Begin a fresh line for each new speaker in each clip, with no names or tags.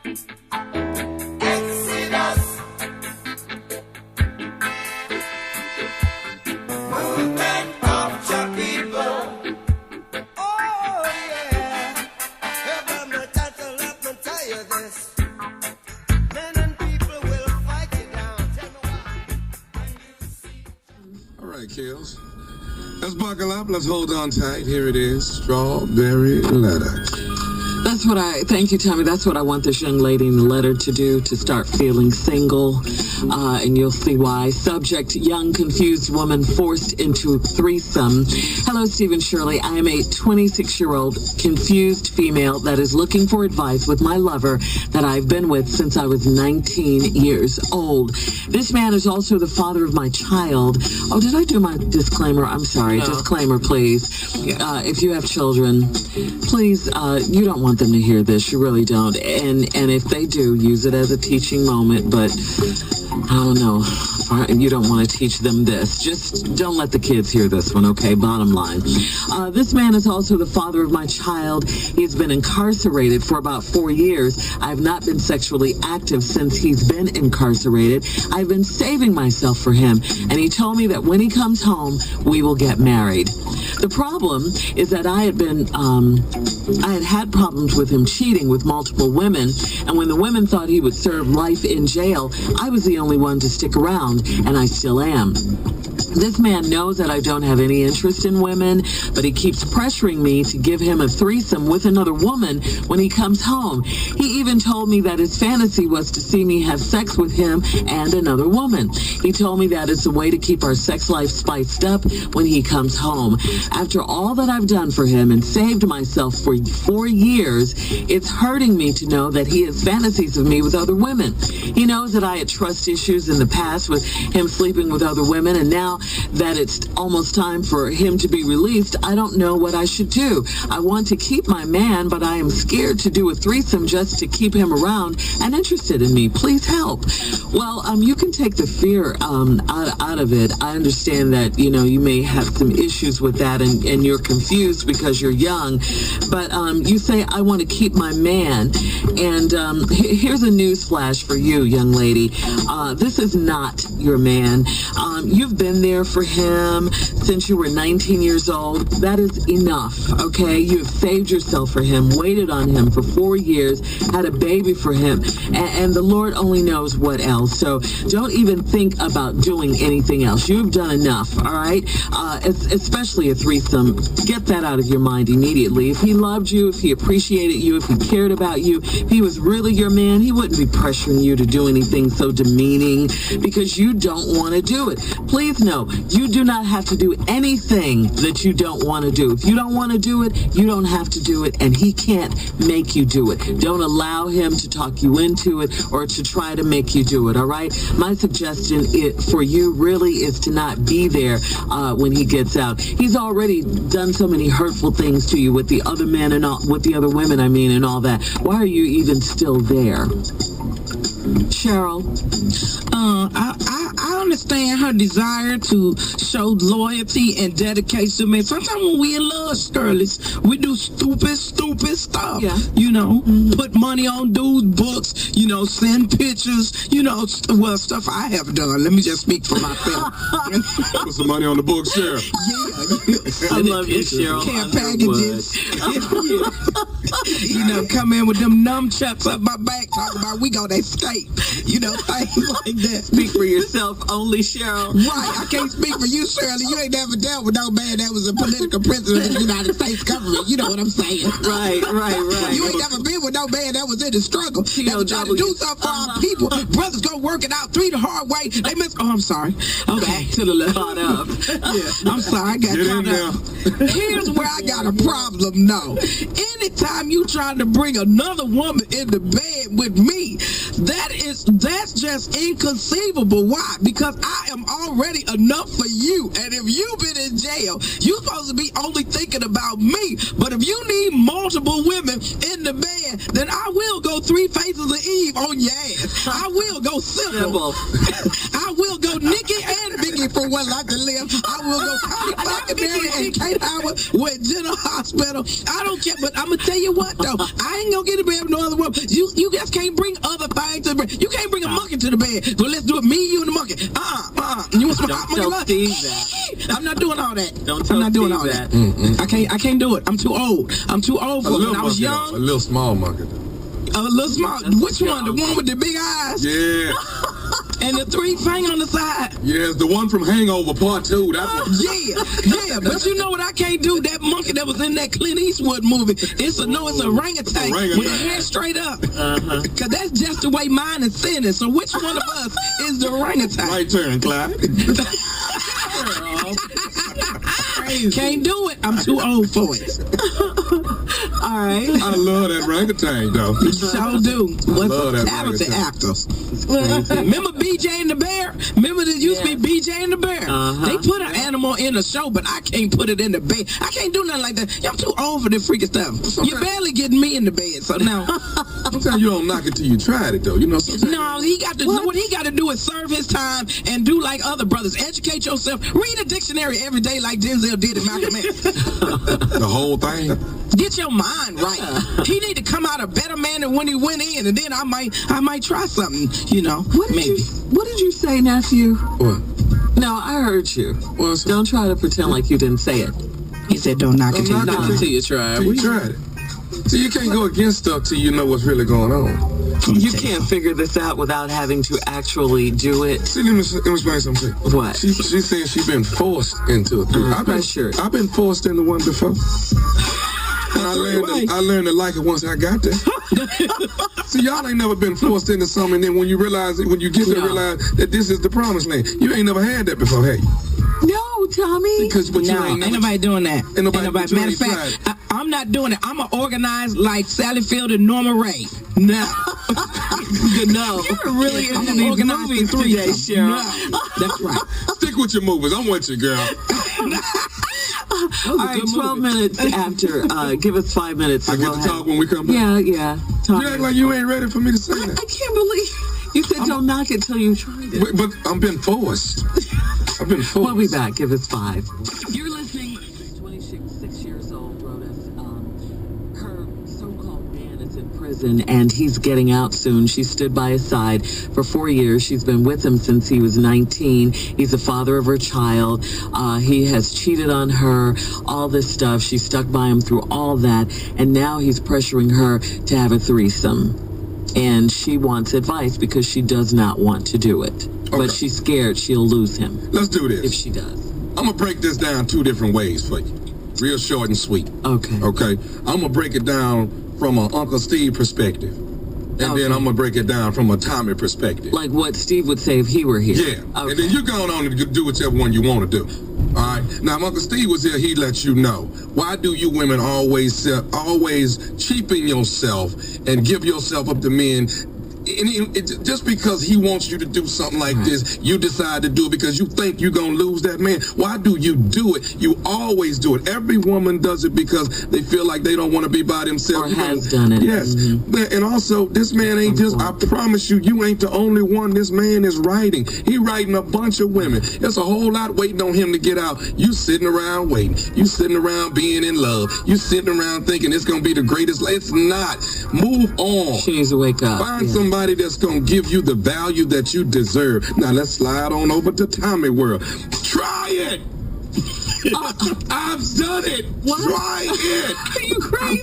Exodus. Movement of your people. Oh yeah. Heaven, let me tell you this. Men and people will fight you down. Tell me why.
All right, Kills. Let's buckle up. Let's hold on tight. Here it is. Strawberry Letter.
Thank you, Tommy. That's what I want this young lady in the letter to do, to start feeling single. And you'll see why. Subject, young, confused woman forced into a threesome. Hello, Stephen Shirley. I am a 26-year-old confused female that is looking for advice with my lover that I've been with since I was 19 years old. This man is also the father of my child. Oh, did I do my disclaimer? I'm sorry. No. Disclaimer, please. Yeah. If you have children, please, you don't want them to hear this. You really don't. And if they do, use it as a teaching moment. But I don't know. You don't want to teach them this. Just don't let the kids hear this one, okay? Bottom line. This man is also the father of my child. He's been incarcerated for about 4 years. I've not been sexually active since he's been incarcerated. I've been saving myself for him, and he told me that when he comes home, we will get married. The problem is that I had had problems with him cheating with multiple women, and when the women thought he would serve life in jail, I was the only one to stick around, and I still am. This man knows that I don't have any interest in women, but he keeps pressuring me to give him a threesome with another woman when he comes home. He even told me that his fantasy was to see me have sex with him and another woman. He told me that it's a way to keep our sex life spiced up when he comes home. After all that I've done for him and saved myself for 4 years, it's hurting me to know that he has fantasies of me with other women. He knows that I had trust issues in the past with him sleeping with other women, and now that it's almost time for him to be released, I don't know what I should do. I want to keep my man, but I am scared to do a threesome just to keep him around and interested in me. Please help. Well, you can take the fear out of it. I understand that, you may have some issues with that and you're confused because you're young, but you say, I want to keep my man. And here's a news flash for you, young lady. This is not your man. You've been there for him since you were 19 years old. That is enough, okay? You've saved yourself for him, waited on him for 4 years, had a baby for him, and the Lord only knows what else. So don't even think about doing anything else. You've done enough, all right? Especially a threesome. Get that out of your mind immediately. If he loved you, if he appreciated you, if he cared about you, if he was really your man, he wouldn't be pressuring you to do anything so demeaning because you don't want to do it. Please know, you do not have to do anything that you don't want to do. If you don't want to do it, you don't have to do it, and he can't make you do it. Don't allow him to talk you into it or to try to make you do it, all right? My suggestion for you really is to not be there when he gets out. He's already done so many hurtful things to you with the other men and with the other women, and all that. Why are you even still there? Cheryl?
I understand her desire to show loyalty and dedication to me. Sometimes when we in love, girlies, we do stupid stuff.
Yeah.
Put money on dudes' books, send pictures, stuff I have done. Let me just speak for myself.
Put some money on the books, Cheryl.
Yeah.
I love you, Cheryl.
Care packages. Come in with them nunchucks up my back, talking about we gonna escape. Things like that.
Speak for yourself only, Cheryl.
Right, I can't speak for you, Shirley. You ain't never dealt with no man that was a political prisoner in the United States government. You know what I'm saying?
Right.
You ain't never been with no man that was in the struggle. That was trying to do something for our people. Brothers go work it out the hard way. They miss. Oh, I'm sorry. Okay.
Back to the left. Caught up.
Yeah, I'm sorry. I got caught up. Here's where I got a problem, though. Anytime you trying to bring another woman in the bed with me, that's just inconceivable. Why? Because I am already enough for you. And if you've been in jail, you're supposed to be only thinking about me. But if you need multiple women in the bed, then I will go 3 Faces of Eve on your ass. I will go simple. I will go Nikki and Big get from one life to live. I will go Connie Falconberry and Kate Howard with General Hospital. I don't care, but I'm gonna tell you what though, I ain't gonna get in the bed with no other woman. You just can't bring other things to the bed. You can't bring a monkey to the bed. So let's do it, me, you, and the monkey. You want some hot monkey love? I'm not doing all that. I'm not doing all that. I can't do it. I'm too old. I'm too old for it. When I was young.
A little small monkey.
A little small. Which one? The one with the big eyes?
Yeah.
And the 3 finger on the side.
Yes, the one from Hangover Part 2. That one.
Yeah. But you know what I can't do? That monkey that was in that Clint Eastwood movie. It's a orangutan with the hair straight up. Because that's just the way mine is sitting. So which one of us is the orangutan?
Right turn, Clyde.
Can't do it. I'm too old for it.
All right.
I love that orangutan, though.
Sure do. What's some talented actors? Remember BJ and the Bear? Remember there used to be BJ and the Bear? They put an animal in a show, but I can't put it in the bed. I can't do nothing like that. I'm too old for this freaky stuff. You're barely getting me in the bed, so now.
Sometimes you don't knock it till you tried it, though. You know.
No, he got to. What he got to do is serve his time and do like other brothers. Educate yourself. Read a dictionary every day like Denzel did in Malcolm X.
The whole thing.
Get your mind right. He need to come out a better man than when he went in, and then I might try something. You know.
What did you say, nephew?
What?
No, I heard you. Don't try to pretend like you didn't say it.
He said, "Don't knock it
till you try it."
You tried it. So you can't go against stuff till you know what's really going on.
You can't figure this out without having to actually do it.
See, let me explain something.
What?
She said she been forced into it. I've been forced into one before. And I learned to like it once I got there. See, y'all ain't never been forced into something, and then when you realize that this is the promised land, you ain't never had that before, hey?
No, Tommy.
Ain't nobody doing that.
Ain't nobody.
Matter of fact, I'm not doing it. I'm gonna organize like Sally Field and Norma Ray. No.
No. You're really into these movies today, Cheryl.
No. That's right.
Stick with your movies. I'm with you, girl.
All right, 12 minutes after. Give us 5 minutes.
I get to talk when we come back.
Yeah.
You act like you ain't ready for me to say that.
I can't believe you said don't knock it till you tried it.
But I'm been forced. I've been forced.
We'll be back. Give us 5. You're listening. 26 years old wrote us. Her so-called man is in prison, and he's getting out soon. She stood by his side for 4 years. She's been with him since he was 19. He's the father of her child. He has cheated on her, all this stuff. She stuck by him through all that, and now he's pressuring her to have a threesome. And she wants advice because she does not want to do it. Okay. But she's scared she'll lose him.
Let's do this.
If she does.
I'm going to break this down 2 different ways for you. Real short and sweet. Okay. I'm going to break it down from an Uncle Steve perspective. And then I'm going to break it down from a Tommy perspective.
Like what Steve would say if he were here.
Yeah. Okay. And then you go on and do whichever one you want to do. All right. Now, if Uncle Steve was here, he'd let you know. Why do you women always cheapen yourself and give yourself up to men? Just because he wants you to do something like this, you decide to do it because you think you're going to lose that man. Why do you do it? You always do it. Every woman does it because they feel like they don't want to be by themselves.
Or has done it.
Yes. And also, this man ain't just, I promise you ain't the only one this man is writing. He writing a bunch of women. There's a whole lot waiting on him to get out. You sitting around waiting. You sitting around being in love. You sitting around thinking it's going to be the greatest. It's not. Move on.
She needs to wake up.
Find somebody that's going to give you the value that you deserve. Now, let's slide on over to Tommy World. Try it! I've done it. What? Try it.
Are you crazy?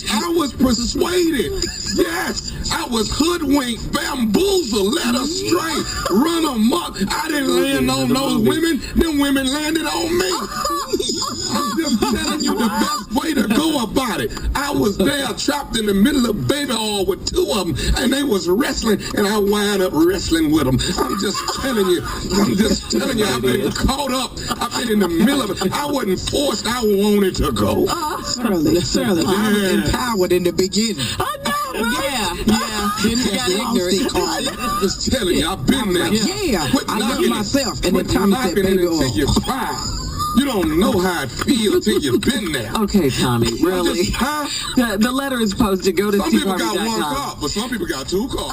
I was persuaded. Yes, I was hoodwinked, bamboozled, led astray, run amok. I didn't land on those women. Them women landed on me. I'm just telling you the best way to go about it. I was there trapped in the middle of baby oil with 2 of them, and they was wrestling, and I wound up wrestling with them. I'm just telling you. I've been caught up. I've been in the middle of it. I wasn't forced. I wanted to go.
Shirley, I was empowered in the beginning.
I know, right? Yeah. Then you got ignorant.
I'm just telling you, I've been there.
Yeah. I love myself. And then Tommy said, baby,
you cry. You don't know how it feels till you've been there.
Okay, Tommy, really? The letter is posted. Go to
Some people got 1 call, but some people got 2 calls.